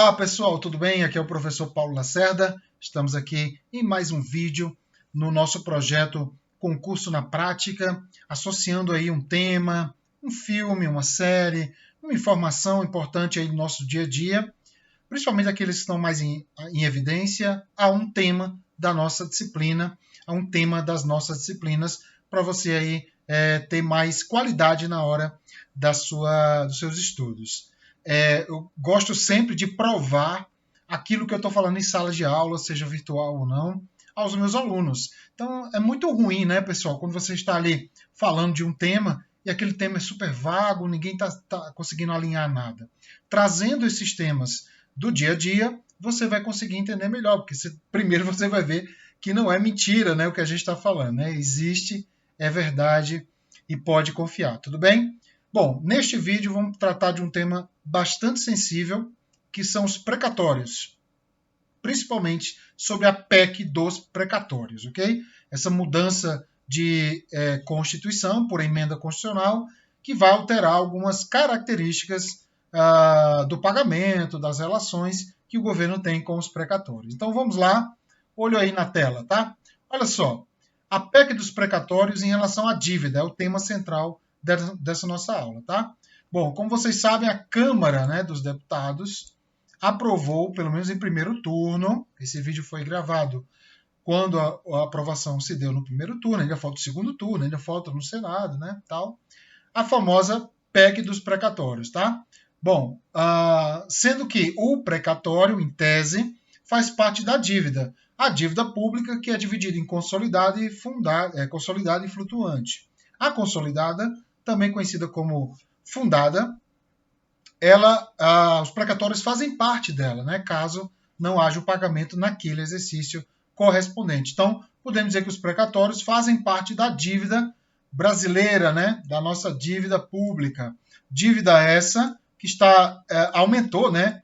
Olá pessoal, tudo bem? Aqui é o professor Paulo Lacerda. Estamos aqui em mais um vídeo no nosso projeto Concurso na Prática, associando aí um tema, um filme, uma série, uma informação importante aí do nosso dia a dia, principalmente aqueles que estão mais em evidência, a um tema da nossa disciplina, a um tema das nossas disciplinas, para você aí ter mais qualidade na hora dos seus estudos. Eu gosto sempre de provar aquilo que eu estou falando em sala de aula, seja virtual ou não, aos meus alunos. Então, é muito ruim, né, pessoal, quando você está ali falando de um tema e aquele tema é super vago, ninguém está conseguindo alinhar nada. Trazendo esses temas do dia a dia, você vai conseguir entender melhor, porque primeiro você vai ver que não é mentira, né, o que a gente está falando, né? Existe, é verdade e pode confiar, tudo bem? Bom, neste vídeo vamos tratar de um tema bastante sensível, que são os precatórios, principalmente sobre a PEC dos precatórios, ok? Essa mudança de Constituição por emenda constitucional que vai alterar algumas características do pagamento, das relações que o governo tem com os precatórios. Então vamos lá, olho aí na tela, tá? Olha só, a PEC dos precatórios em relação à dívida é o tema central dessa nossa aula, tá? Bom, como vocês sabem, a Câmara, né, dos Deputados aprovou, pelo menos em primeiro turno, esse vídeo foi gravado quando a aprovação se deu no primeiro turno, ainda falta o segundo turno, ainda falta no Senado, né, tal, a famosa PEC dos precatórios, tá? Bom, sendo que o precatório, em tese, faz parte da dívida. A dívida pública que é dividida em consolidada e flutuante. A consolidada, também conhecida como fundada, os precatórios fazem parte dela, né, caso não haja o pagamento naquele exercício correspondente. Então, podemos dizer que os precatórios fazem parte da dívida brasileira, né, da nossa dívida pública. Dívida essa que aumentou, né,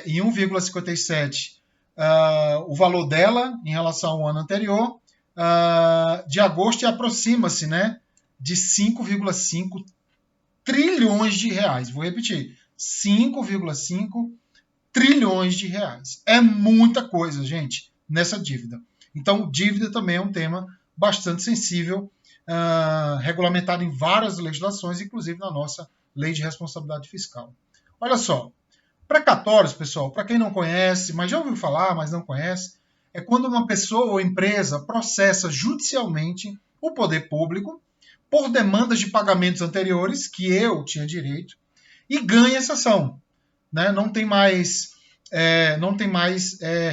em 1,57 o valor dela em relação ao ano anterior, de agosto, e aproxima-se, né, de 5,5 trilhões de reais. Vou repetir, 5,5 trilhões de reais. É muita coisa, gente, nessa dívida. Então, dívida também é um tema bastante sensível, regulamentado em várias legislações, inclusive na nossa Lei de Responsabilidade Fiscal. Olha só, precatórios, pessoal, para quem não conhece, mas já ouviu falar, mas não conhece, é quando uma pessoa ou empresa processa judicialmente o poder público por demandas de pagamentos anteriores, que eu tinha direito, e ganha essa ação. Né? Não tem mais,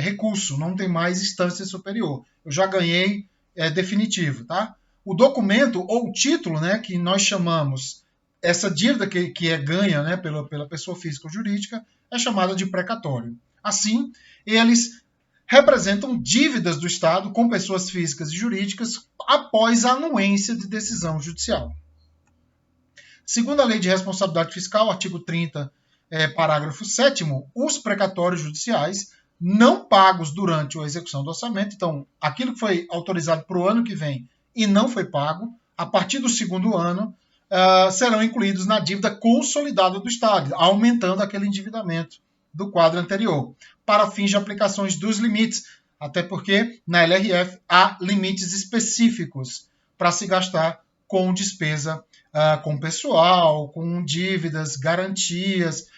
recurso, não tem mais instância superior. Eu já ganhei definitivo. Tá? O documento ou o título, né, que nós chamamos essa dívida que é ganha, né, pela pessoa física ou jurídica, é chamada de precatório. Assim, eles representam dívidas do Estado com pessoas físicas e jurídicas após a anuência de decisão judicial. Segundo a Lei de Responsabilidade Fiscal, artigo 30, parágrafo 7º, os precatórios judiciais não pagos durante a execução do orçamento, então, aquilo que foi autorizado para o ano que vem e não foi pago, a partir do segundo ano, serão incluídos na dívida consolidada do Estado, aumentando aquele endividamento do quadro anterior, para fins de aplicações dos limites, até porque na LRF há limites específicos para se gastar com despesa com pessoal, com dívidas, garantias,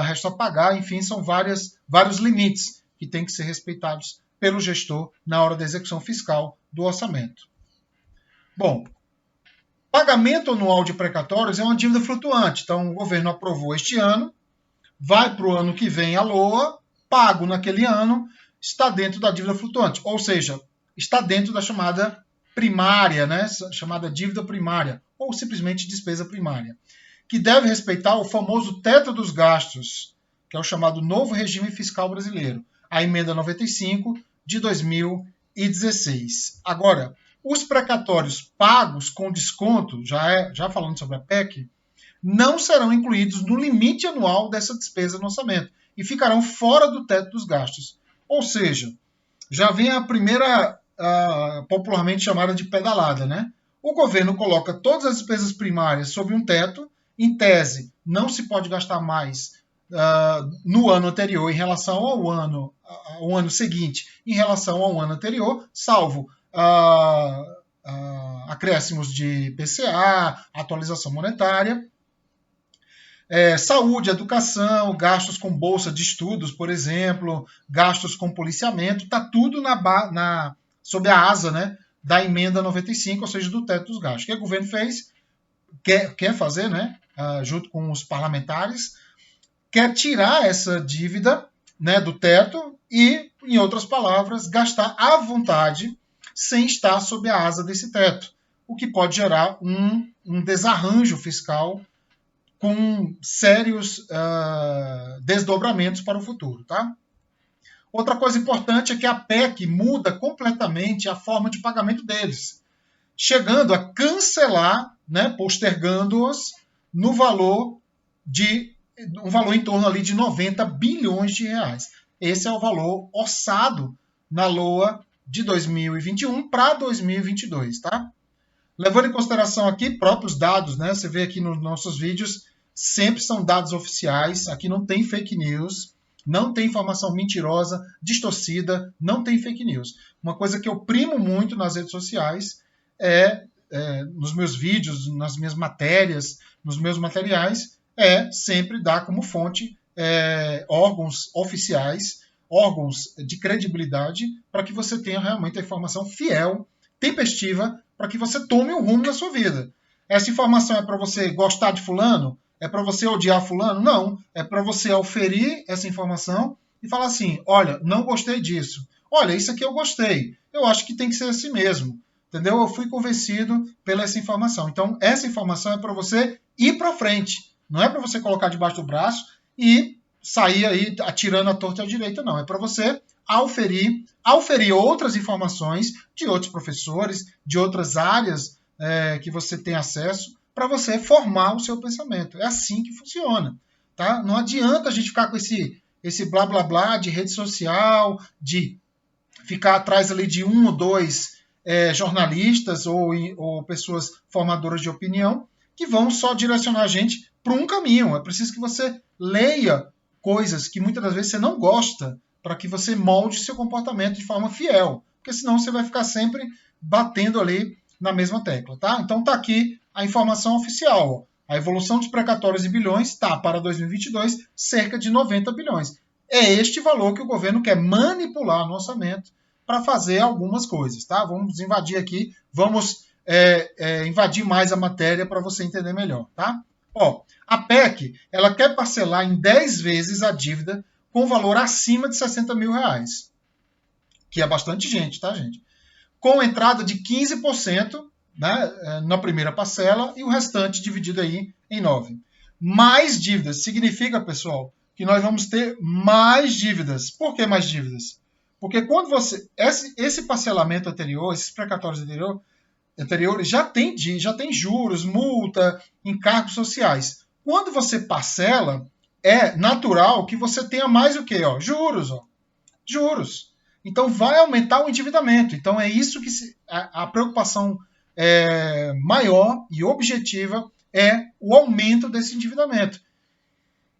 resto a pagar, enfim, são vários limites que têm que ser respeitados pelo gestor na hora da execução fiscal do orçamento. Bom, pagamento anual de precatórios é uma dívida flutuante, então o governo aprovou este ano, vai para o ano que vem a LOA, pago naquele ano, está dentro da dívida flutuante, ou seja, está dentro da chamada primária, né, chamada dívida primária, ou simplesmente despesa primária, que deve respeitar o famoso teto dos gastos, que é o chamado novo regime fiscal brasileiro, a emenda 95 de 2016. Agora, os precatórios pagos com desconto, já falando sobre a PEC, não serão incluídos no limite anual dessa despesa no orçamento e ficarão fora do teto dos gastos. Ou seja, já vem a primeira, popularmente chamada de pedalada, né? O governo coloca todas as despesas primárias sob um teto, em tese, não se pode gastar mais no ano anterior em relação ao ano seguinte em relação ao ano anterior, salvo acréscimos de IPCA, atualização monetária, saúde, educação, gastos com bolsa de estudos, por exemplo, gastos com policiamento, está tudo sob a asa, né, da emenda 95, ou seja, do teto dos gastos. O que o governo fez, quer fazer, né, junto com os parlamentares, quer tirar essa dívida, né, do teto e, em outras palavras, gastar à vontade sem estar sob a asa desse teto, o que pode gerar um desarranjo fiscal com sérios desdobramentos para o futuro. Tá? Outra coisa importante é que a PEC muda completamente a forma de pagamento deles, chegando a cancelar, né, postergando-os no valor em torno ali de 90 bilhões de reais. Esse é o valor orçado na LOA de 2021 para 2022, tá? Levando em consideração aqui próprios dados, né? Você vê aqui nos nossos vídeos, sempre são dados oficiais, aqui não tem fake news, não tem informação mentirosa, distorcida, não tem fake news. Uma coisa que eu primo muito nas redes sociais nos meus vídeos, nas minhas matérias, nos meus materiais, sempre dar como fonte órgãos oficiais, órgãos de credibilidade, para que você tenha realmente a informação fiel, tempestiva, para que você tome um rumo na sua vida. Essa informação é para você gostar de fulano? É para você odiar fulano? Não. É para você auferir essa informação e falar assim, olha, não gostei disso. Olha, isso aqui eu gostei. Eu acho que tem que ser assim mesmo. Entendeu? Eu fui convencido pela essa informação. Então, essa informação é para você ir para frente. Não é para você colocar debaixo do braço e sair aí atirando à torta e à direita, não. É para você auferir outras informações de outros professores, de outras áreas que você tem acesso, para você formar o seu pensamento. É assim que funciona. Tá? Não adianta a gente ficar com esse blá blá blá de rede social, de ficar atrás ali de um ou dois jornalistas ou pessoas formadoras de opinião que vão só direcionar a gente para um caminho. É preciso que você leia coisas que muitas das vezes você não gosta para que você molde seu comportamento de forma fiel, porque senão você vai ficar sempre batendo ali na mesma tecla. Tá? Então está aqui a informação oficial. A evolução dos precatórios e bilhões está para 2022 cerca de 90 bilhões. É este valor que o governo quer manipular no orçamento para fazer algumas coisas. Tá? Vamos invadir aqui, vamos invadir mais a matéria para você entender melhor. Tá? A PEC ela quer parcelar em 10 vezes a dívida com valor acima de 60 mil reais, que é bastante gente, tá, gente? Com entrada de 15%, né, na primeira parcela e o restante dividido aí em 9. Mais dívidas significa, pessoal, que nós vamos ter mais dívidas. Por que mais dívidas? Porque quando esse parcelamento anterior, esses precatórios anteriores já tem juros, multa, encargos sociais. Quando você parcela, é natural que você tenha mais o quê? Juros. Juros. Então vai aumentar o endividamento. Então é isso que a preocupação maior e objetiva é o aumento desse endividamento.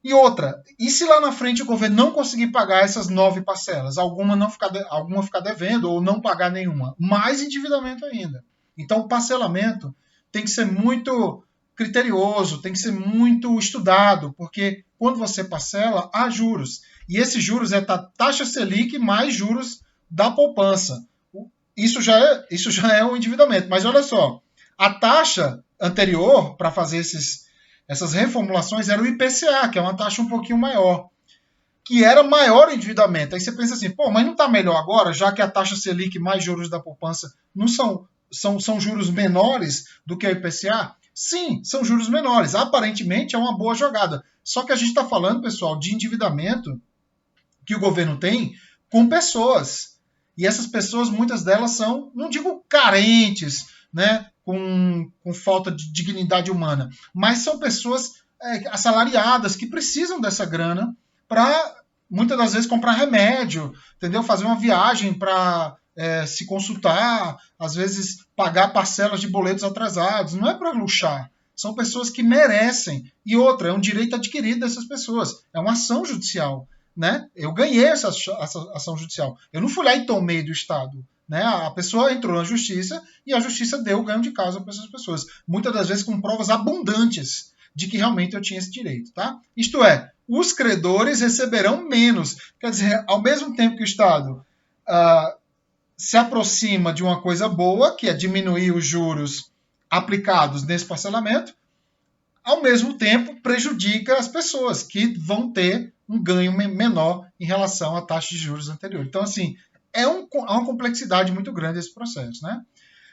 E outra, e se lá na frente o governo não conseguir pagar essas 9 parcelas, alguma ficar devendo ou não pagar nenhuma? Mais endividamento ainda. Então o parcelamento tem que ser muito criterioso, tem que ser muito estudado, porque quando você parcela, há juros. E esses juros é a taxa Selic mais juros da poupança. Isso já é um endividamento. Mas olha só, a taxa anterior para fazer essas reformulações era o IPCA, que é uma taxa um pouquinho maior, que era maior o endividamento. Aí você pensa assim, mas não está melhor agora, já que a taxa Selic mais juros da poupança não são juros menores do que o IPCA? Sim, são juros menores. Aparentemente é uma boa jogada. Só que a gente está falando, pessoal, de endividamento que o governo tem com pessoas. E essas pessoas, muitas delas são, não digo carentes, né, com falta de dignidade humana, mas são pessoas assalariadas que precisam dessa grana para, muitas das vezes, comprar remédio, entendeu? Fazer uma viagem para se consultar, às vezes pagar parcelas de boletos atrasados. Não é para luxar, São pessoas que merecem. E outra, é um direito adquirido dessas pessoas. É uma ação judicial. Né? Eu ganhei essa ação judicial. Eu não fui lá e tomei do Estado. Né? A pessoa entrou na justiça e a justiça deu o ganho de causa para essas pessoas. Muitas das vezes com provas abundantes de que realmente eu tinha esse direito. Tá? Isto é, os credores receberão menos. Quer dizer, ao mesmo tempo que o Estado se aproxima de uma coisa boa, que é diminuir os juros aplicados nesse parcelamento, ao mesmo tempo prejudica as pessoas que vão ter um ganho menor em relação à taxa de juros anterior. Então, assim, há uma complexidade muito grande esse processo. Né?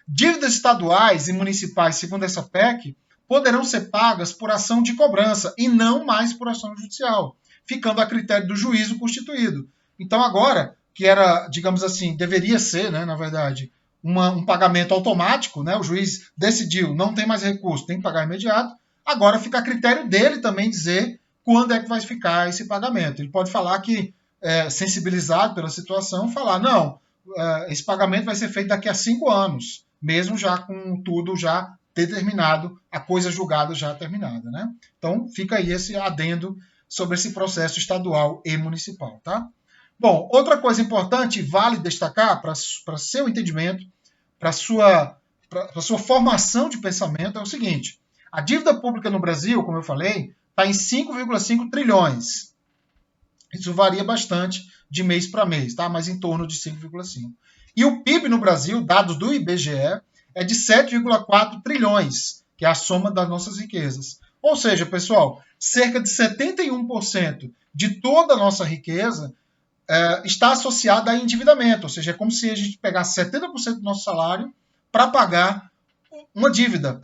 Dívidas estaduais e municipais, segundo essa PEC, poderão ser pagas por ação de cobrança e não mais por ação judicial, ficando a critério do juízo constituído. Então, agora, que era, digamos assim, deveria ser, né, na verdade, um pagamento automático, né, o juiz decidiu, não tem mais recurso, tem que pagar imediato, agora fica a critério dele também dizer quando é que vai ficar esse pagamento. Ele pode falar que, sensibilizado pela situação, falar, não, esse pagamento vai ser feito daqui a 5 anos, mesmo já com tudo já determinado, a coisa julgada já terminada. Né? Então, fica aí esse adendo sobre esse processo estadual e municipal. Tá? Bom, outra coisa importante, vale destacar para seu entendimento, para sua formação de pensamento, é o seguinte, a dívida pública no Brasil, como eu falei, está em 5,5 trilhões. Isso varia bastante de mês para mês, tá? Mas em torno de 5,5. E o PIB no Brasil, dados do IBGE, é de 7,4 trilhões, que é a soma das nossas riquezas. Ou seja, pessoal, cerca de 71% de toda a nossa riqueza está associada a endividamento. Ou seja, é como se a gente pegasse 70% do nosso salário para pagar uma dívida,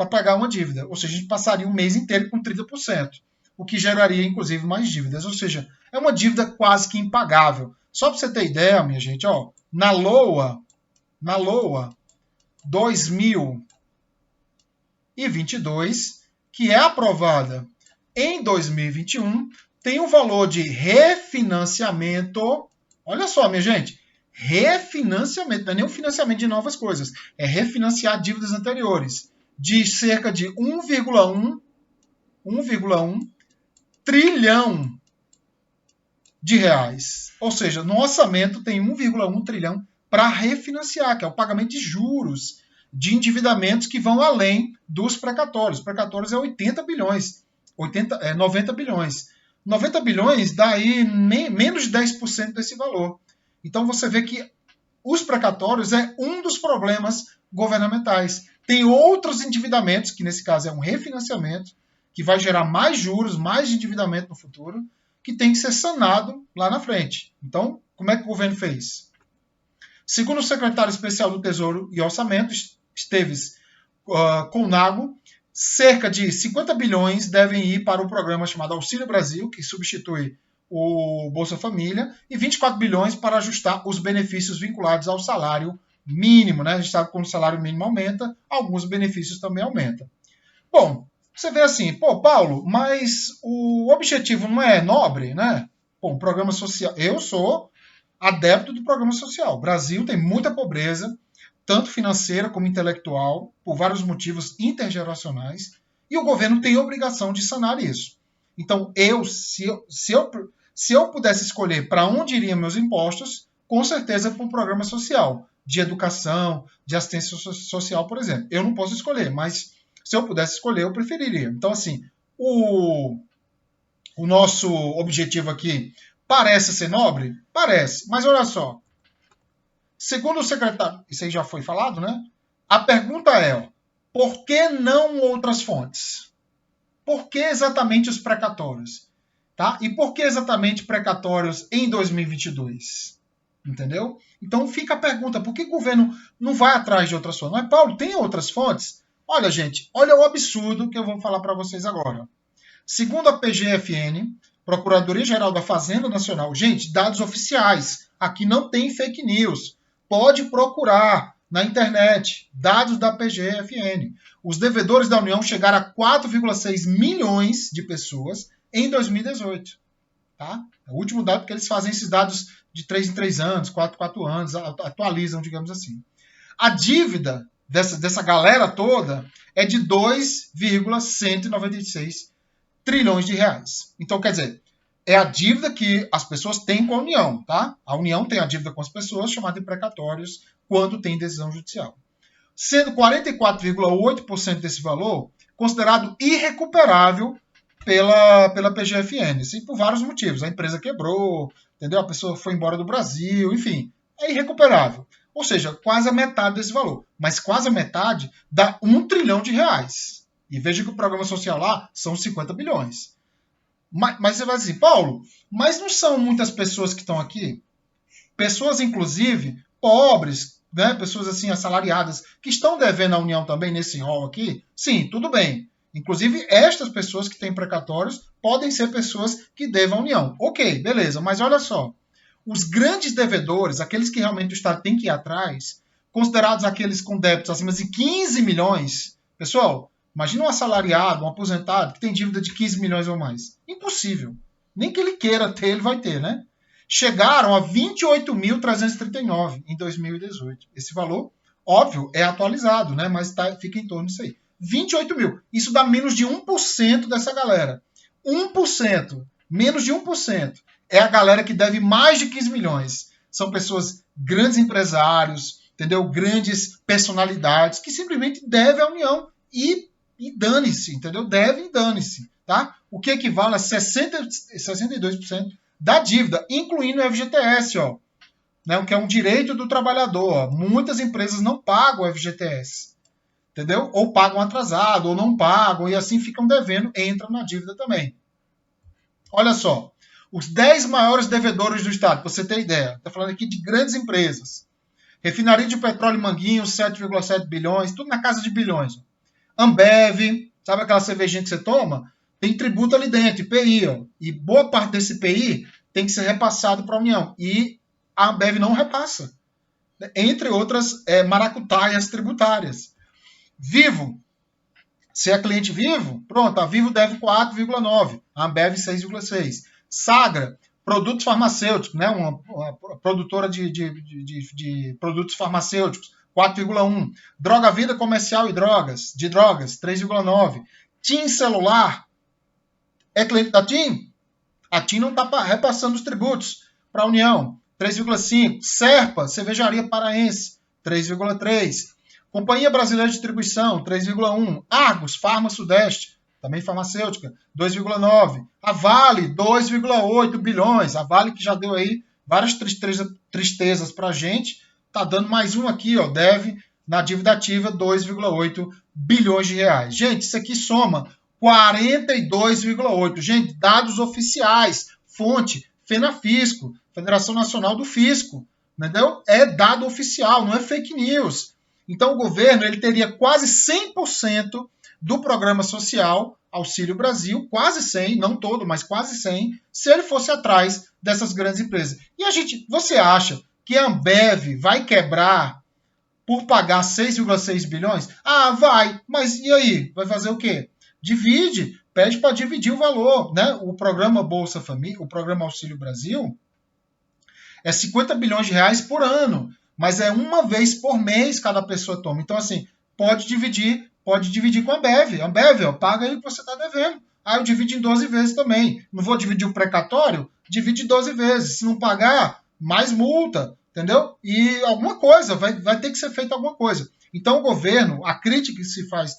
ou seja, a gente passaria um mês inteiro com 30%, o que geraria, inclusive, mais dívidas, ou seja, é uma dívida quase que impagável. Só para você ter ideia, minha gente, ó, na LOA 2022, que é aprovada em 2021, tem um valor de refinanciamento, olha só, minha gente, refinanciamento, não é nem um financiamento de novas coisas, é refinanciar dívidas anteriores, de cerca de 1,1 trilhão de reais. Ou seja, no orçamento tem 1,1 trilhão para refinanciar, que é o pagamento de juros de endividamentos que vão além dos precatórios. Os precatórios é 80 bilhões, 90 bilhões. 90 bilhões dá aí menos de 10% desse valor. Então você vê que os precatórios é um dos problemas governamentais. Tem outros endividamentos, que nesse caso é um refinanciamento, que vai gerar mais juros, mais endividamento no futuro, que tem que ser sanado lá na frente. Então, como é que o governo fez? Segundo o secretário especial do Tesouro e Orçamento, Esteves Colnago, cerca de 50 bilhões devem ir para o programa chamado Auxílio Brasil, que substitui o Bolsa Família, e 24 bilhões para ajustar os benefícios vinculados ao salário mínimo. Né? A gente sabe que quando o salário mínimo aumenta, alguns benefícios também aumentam. Bom, você vê assim, pô, Paulo, mas o objetivo não é nobre, né? Bom, programa social. Eu sou adepto do programa social. O Brasil tem muita pobreza, tanto financeira como intelectual, por vários motivos intergeracionais, e o governo tem a obrigação de sanar isso. Então, se eu pudesse escolher para onde iriam meus impostos, com certeza para um programa social, de educação, de assistência social, por exemplo. Eu não posso escolher, mas se eu pudesse escolher, eu preferiria. Então, assim, o nosso objetivo aqui parece ser nobre? Parece, mas olha só. Segundo o secretário, isso aí já foi falado, né? A pergunta é, por que não outras fontes? Por que exatamente os precatórios? Tá? E por que exatamente precatórios em 2022? Entendeu? Então fica a pergunta, por que o governo não vai atrás de outras fontes? Mas, Paulo, tem outras fontes? Olha, gente, olha o absurdo que eu vou falar para vocês agora. Segundo a PGFN, Procuradoria-Geral da Fazenda Nacional, gente, dados oficiais, aqui não tem fake news, pode procurar na internet, dados da PGFN. Os devedores da União chegaram a 4,6 milhões de pessoas em 2018. Tá? É o último dado, porque eles fazem esses dados de 3 em 3 anos, 4 em 4 anos, atualizam, digamos assim. A dívida dessa galera toda é de 2,196 trilhões de reais. Então, quer dizer, é a dívida que as pessoas têm com a União, tá? A União tem a dívida com as pessoas, chamada de precatórios, quando tem decisão judicial. Sendo 44,8% desse valor considerado irrecuperável pela PGFN, assim, por vários motivos. A empresa quebrou, entendeu? A pessoa foi embora do Brasil, enfim, é irrecuperável. Ou seja, quase a metade desse valor. Mas quase a metade dá 1 trilhão de reais. E veja que o programa social lá são 50 bilhões. Mas você vai dizer, Paulo, mas não são muitas pessoas que estão aqui? Pessoas, inclusive, pobres, né? Pessoas assim assalariadas, que estão devendo à União também nesse rol aqui? Sim, tudo bem. Inclusive, estas pessoas que têm precatórios podem ser pessoas que devam à União. Ok, beleza, mas olha só. Os grandes devedores, aqueles que realmente o Estado tem que ir atrás, considerados aqueles com débitos acima de 15 milhões, pessoal, imagina um assalariado, um aposentado, que tem dívida de 15 milhões ou mais. Impossível. Nem que ele queira ter, ele vai ter, né? Chegaram a 28.339 em 2018. Esse valor, óbvio, é atualizado, né? Mas fica em torno disso aí. 28 mil. Isso dá menos de 1% dessa galera. 1%. Menos de 1%. É a galera que deve mais de 15 milhões. São pessoas, grandes empresários, entendeu? Grandes personalidades que simplesmente devem à União e dane-se, entendeu? Devem e dane-se, tá? O que equivale a 62% da dívida, incluindo o FGTS, ó, né? O que é um direito do trabalhador. Ó. Muitas empresas não pagam o FGTS, entendeu? Ou pagam atrasado, ou não pagam, e assim ficam devendo, entram na dívida também. Olha só, os 10 maiores devedores do Estado, para você ter ideia, está falando aqui de grandes empresas. Refinaria de petróleo Manguinho, 7,7 bilhões, tudo na casa de bilhões. Ambev, sabe aquela cervejinha que você toma? Tem tributo ali dentro, IPI, ó. E boa parte desse IPI tem que ser repassado para a União. E a Ambev não repassa. Entre outras maracutaias tributárias. Vivo, se é cliente Vivo, pronto, a Vivo deve 4,9, a Ambev 6,6. Sagra, produtos farmacêuticos, né, uma produtora de produtos farmacêuticos, 4,1. Droga Vida Comercial e Drogas, 3,9. TIM Celular, é cliente da TIM? A TIM não está repassando os tributos para a União, 3,5. Serpa, Cervejaria Paraense, 3,3. Companhia Brasileira de Distribuição, 3,1. Argos, Farma Sudeste, também farmacêutica, 2,9. A Vale, 2,8 bilhões. A Vale que já deu aí várias tristezas para a gente, está dando mais um aqui, ó, deve na dívida ativa 2,8 bilhões de reais. Gente, isso aqui soma 42,8. Gente, dados oficiais, fonte, FENAFISCO, Federação Nacional do Fisco, entendeu? É dado oficial, não é fake news. Então o governo ele teria quase 100% do programa social Auxílio Brasil, quase 100, não todo, mas quase 100, se ele fosse atrás dessas grandes empresas. E você acha que a Ambev vai quebrar por pagar 6,6 bilhões? Ah, vai, mas e aí? Vai fazer o quê? Divide, pede para dividir o valor, né? O programa Bolsa Família, o programa Auxílio Brasil, é 50 bilhões de reais por ano, mas é uma vez por mês cada pessoa toma. Então, assim, pode dividir com a Ambev. Ambev, ó, paga aí o que você está devendo. Ah, eu divido em 12 vezes também. Não vou dividir o precatório? Divide em 12 vezes. Se não pagar, mais multa, entendeu? E alguma coisa, vai ter que ser feita alguma coisa. Então, o governo, a crítica que se faz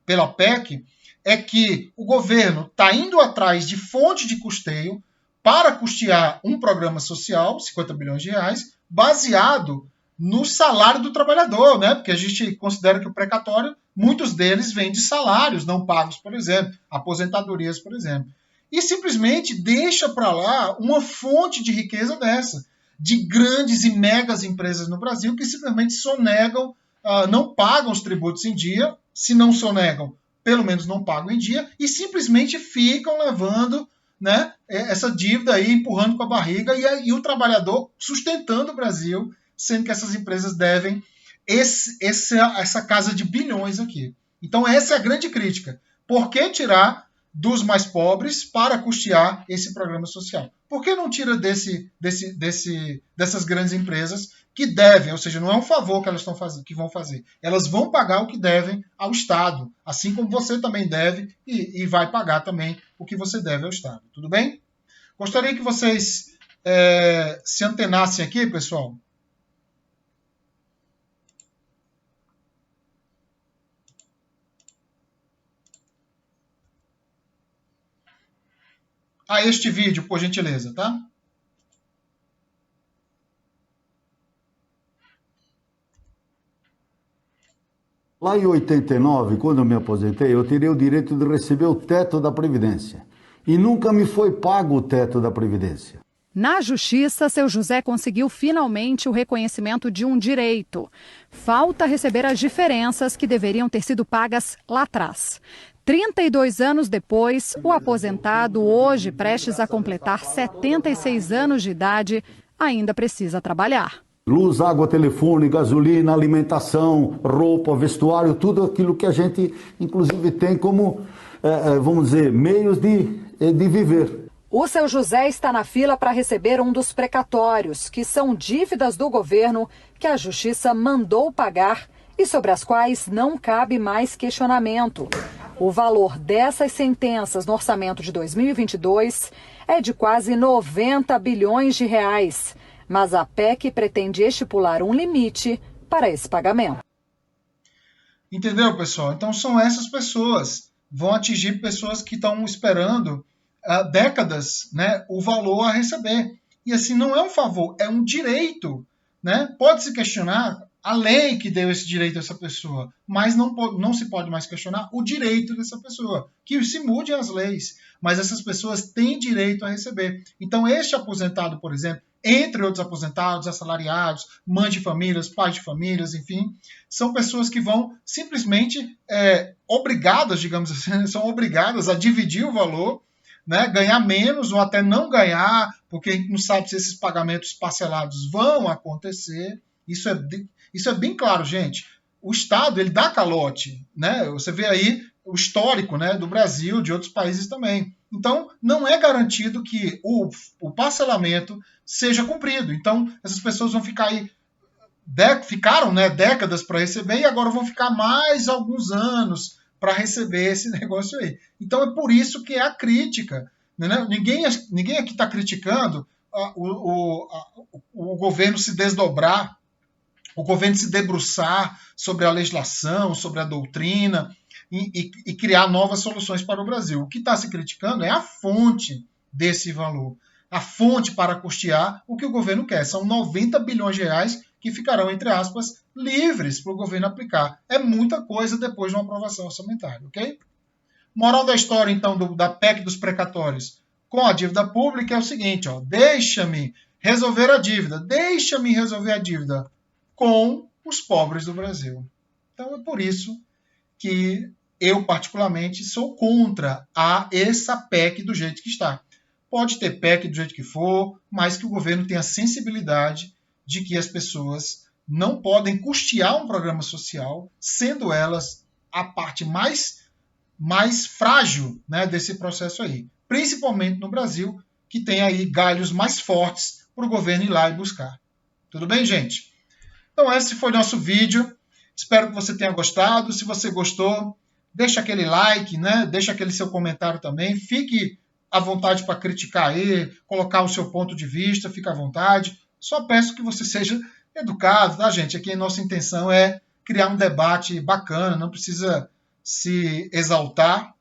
pela PEC é que o governo está indo atrás de fonte de custeio para custear um programa social, 50 bilhões de reais, baseado no salário do trabalhador, né? Porque a gente considera que o precatório, muitos deles vêm de salários não pagos, por exemplo, aposentadorias, por exemplo. E simplesmente deixa para lá uma fonte de riqueza dessa, de grandes e megas empresas no Brasil que simplesmente sonegam, não pagam os tributos em dia, se não sonegam, pelo menos não pagam em dia, e simplesmente ficam levando, né, essa dívida aí, empurrando com a barriga, e o trabalhador sustentando o Brasil, sendo que essas empresas devem essa casa de bilhões aqui. Então essa é a grande crítica. Por que tirar dos mais pobres para custear esse programa social. Por que não tira dessas grandes empresas que devem, ou seja, não é um favor que elas estão fazendo, que vão fazer. Elas vão pagar o que devem ao Estado, assim como você também deve e vai pagar também o que você deve ao Estado. Tudo bem? Gostaria que vocês se antenassem aqui, pessoal. A este vídeo, por gentileza, tá? Lá em 89, quando eu me aposentei, eu teria o direito de receber o teto da Previdência. E nunca me foi pago o teto da Previdência. Na Justiça, seu José conseguiu finalmente o reconhecimento de um direito. Falta receber as diferenças que deveriam ter sido pagas lá atrás. 32 anos depois, o aposentado, hoje prestes a completar 76 anos de idade, ainda precisa trabalhar. Luz, água, telefone, gasolina, alimentação, roupa, vestuário, tudo aquilo que a gente, inclusive, tem como, vamos dizer, meios de viver. O seu José está na fila para receber um dos precatórios, que são dívidas do governo que a Justiça mandou pagar e sobre as quais não cabe mais questionamento. O valor dessas sentenças no orçamento de 2022 é de quase 90 bilhões de reais. Mas a PEC pretende estipular um limite para esse pagamento. Entendeu, pessoal? Então são essas pessoas. Vão atingir pessoas que estão esperando décadas, né, o valor a receber. E assim, não é um favor, é um direito. Né? Pode-se questionar a lei que deu esse direito a essa pessoa, mas não se pode mais questionar o direito dessa pessoa. Que se mudem as leis, mas essas pessoas têm direito a receber. Então este aposentado, por exemplo, entre outros aposentados, assalariados, mães de famílias, pais de famílias, enfim, são pessoas que vão simplesmente obrigadas, digamos assim, são obrigadas a dividir o valor, né, ganhar menos ou até não ganhar, porque a gente não sabe se esses pagamentos parcelados vão acontecer. Isso é bem claro, gente. O Estado, ele dá calote, né? Você vê aí o histórico, né, do Brasil, de outros países também. Então, não é garantido que o parcelamento seja cumprido. Então, essas pessoas vão ficar aí, ficaram, né, décadas para receber e agora vão ficar mais alguns anos para receber esse negócio aí. Então, é por isso que é a crítica. Né? Ninguém aqui está criticando o governo se desdobrar, o governo se debruçar sobre a legislação, sobre a doutrina e criar novas soluções para o Brasil. O que está se criticando é a fonte desse valor, a fonte para custear o que o governo quer. São 90 bilhões de reais que ficarão, entre aspas, livres para o governo aplicar. É muita coisa depois de uma aprovação orçamentária, ok? Moral da história, então, da PEC dos precatórios com a dívida pública é o seguinte, ó, deixa-me resolver a dívida com os pobres do Brasil. Então é por isso que eu, particularmente, sou contra essa PEC do jeito que está. Pode ter PEC do jeito que for, mas que o governo tenha sensibilidade de que as pessoas não podem custear um programa social, sendo elas a parte mais frágil, né, desse processo aí. Principalmente no Brasil, que tem aí galhos mais fortes para o governo ir lá e buscar. Tudo bem, gente? Então esse foi o nosso vídeo. Espero que você tenha gostado. Se você gostou, deixa aquele like, né? Deixa aquele seu comentário também. Fique à vontade para criticar aí, colocar o seu ponto de vista, fique à vontade. Só peço que você seja educado, tá, gente? Aqui a nossa intenção é criar um debate bacana, não precisa se exaltar,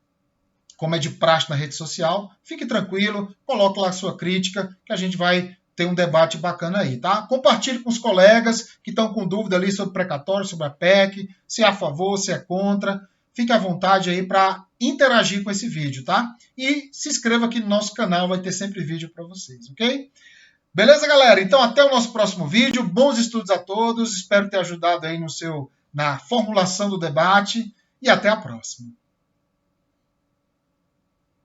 como é de praxe na rede social. Fique tranquilo, coloque lá a sua crítica, que a gente vai ter um debate bacana aí, tá? Compartilhe com os colegas que estão com dúvida ali sobre precatório, sobre a PEC, se é a favor, se é contra. Fique à vontade aí para interagir com esse vídeo, tá? E se inscreva aqui no nosso canal, vai ter sempre vídeo para vocês, ok? Beleza, galera? Então, até o nosso próximo vídeo. Bons estudos a todos. Espero ter ajudado aí na formulação do debate. E até a próxima.